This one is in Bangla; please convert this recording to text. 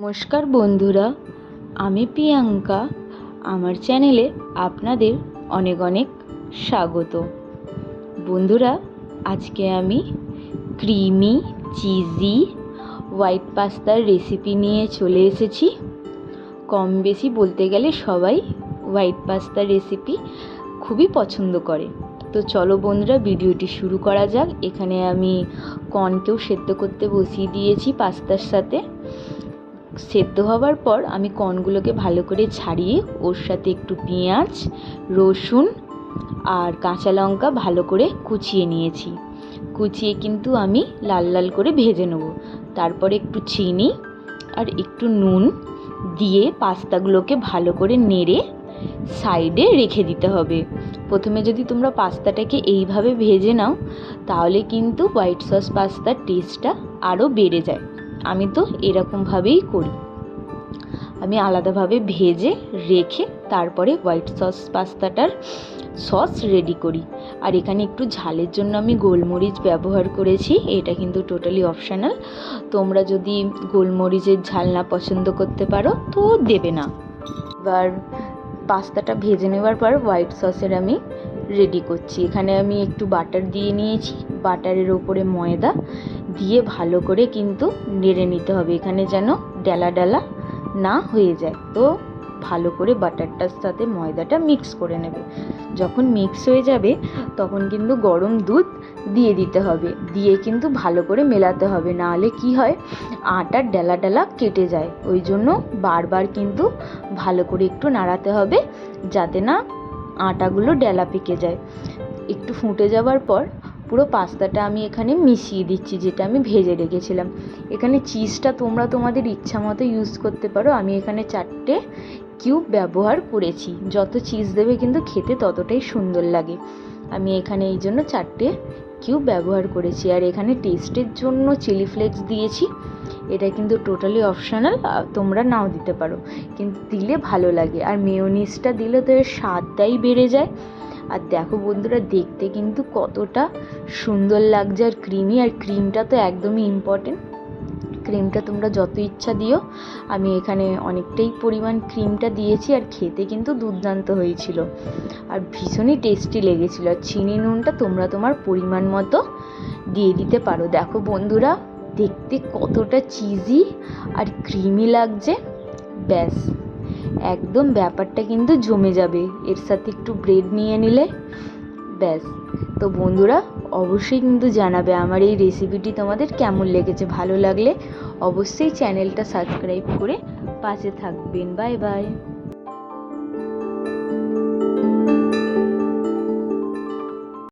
নমস্কার বন্ধুরা, আমি প্রিয়াঙ্কা। আমার চ্যানেলে আপনাদের অনেক অনেক স্বাগত। বন্ধুরা, আজকে আমি ক্রিমি চিজি হোয়াইট পাস্তার রেসিপি নিয়ে চলে এসেছি। কম বেশি বলতে গেলে সবাই হোয়াইট পাস্তার রেসিপি খুবই পছন্দ করে। তো চলো বন্ধুরা, ভিডিওটি শুরু করা যাক। এখানে আমি কর্নকেও সেদ্ধ করতে বসিয়ে দিয়েছি পাস্তার সাথে। সেদ্ধ হওয়ার পর আমি কর্নগুলোকে ভালো করে ছাড়িয়ে ওর সাথে একটু পেঁয়াজ, রসুন আর কাঁচা লঙ্কা ভালো করে কুচিয়ে নিয়েছি। কুচিয়ে কিন্তু আমি লাল লাল করে ভেজে নেব। তারপরে একটু চিনি আর একটু নুন দিয়ে পাস্তাগুলোকে ভালো করে নেড়ে সাইডে রেখে দিতে হবে। প্রথমে যদি তোমরা পাস্তাটাকে এইভাবে ভেজে নাও তাহলে কিন্তু হোয়াইট সস পাস্তার টেস্টটা আরও বেড়ে যায়। আমি তো এরকমভাবেই করি। আমি আলাদাভাবে ভেজে রেখে তারপরে হোয়াইট সস পাস্তাটার সস রেডি করি। আর এখানে একটু ঝালের জন্য আমি গোলমরিচ ব্যবহার করেছি। এটা কিন্তু টোটালি অপশনাল। তোমরা যদি গোলমরিচের ঝাল না পছন্দ করতে পারো তো দেবে না। এবার পাস্তাটা ভেজে নেওয়ার পর হোয়াইট সসের আমি রেডি করছি। এখানে আমি একটু বাটার দিয়ে নিয়েছি। বাটারের ওপরে ময়দা দিয়ে ভালো করে কিন্তু নেড়ে নিতে হবে, এখানে যেন ডালা ডালা না হয়ে যায়। তো ভালো করে বাটারটার সাথে ময়দাটা মিক্স করে নেবে। যখন মিক্স হয়ে যাবে তখন কিন্তু গরম দুধ দিয়ে দিতে হবে। দিয়ে কিন্তু ভালো করে মেলাতে হবে, নাহলে কি হয় আটার ডালা ডালা কেটে যায়। ওই জন্য বারবার কিন্তু ভালো করে একটু নাড়াতে হবে যাতে না আটাগুলো ডালা পেকে যায়। একটু ফুটে যাওয়ার পর পুরো পাস্তাটা আমি এখানে মিশিয়ে দিচ্ছি, যেটা আমি ভেজে রেখেছিলাম। এখানে চিজটা তোমরা তোমাদের ইচ্ছা মতো ইউজ করতে পারো। আমি এখানে 4টে কিউব ব্যবহার করেছি। যত চিজ দেবে কিন্তু খেতে ততটাই সুন্দর লাগে। আমি এখানে এই জন্য 4টে কিউব ব্যবহার করেছি। আর এখানে টেস্টের জন্য চিলি ফ্লেক্স দিয়েছি। এটা কিন্তু টোটালি অপশনাল, তোমরা নাও দিতে পারো, কিন্তু দিলে ভালো লাগে। আর মেয়োনিজটা দিলে তো এর স্বাদটাই বেড়ে যায়। আর দেখো বন্ধুরা, দেখতে কিন্তু কতটা সুন্দর লাগছে আর ক্রিমি। আর ক্রিমটা তো একদমই ইম্পর্টেন্ট। ক্রিমটা তোমরা যত ইচ্ছা দিও। আমি এখানে অনেকটাই পরিমাণ ক্রিমটা দিয়েছি। আর খেতে কিন্তু দুর্দান্ত হয়েছিল আর ভীষণই টেস্টি লেগেছিল। আর চিনি নুনটা তোমরা তোমার পরিমাণ মতো দিয়ে দিতে পারো। দেখো বন্ধুরা, দেখতে কতটা চিজি আর ক্রিমি লাগছে। ব্যাস, একদম ব্যাপারটা কিন্তু জমে যাবে। এর সাথে একটু ব্রেড নিয়ে নিলে ব্যাস। তো বন্ধুরা, অবশ্যই কিন্তু জানাবে আমার এই রেসিপিটি তোমাদের কেমন লেগেছে। ভালো লাগলে অবশ্যই চ্যানেলটা সাবস্ক্রাইব করে পাশে থাকবেন। Bye bye.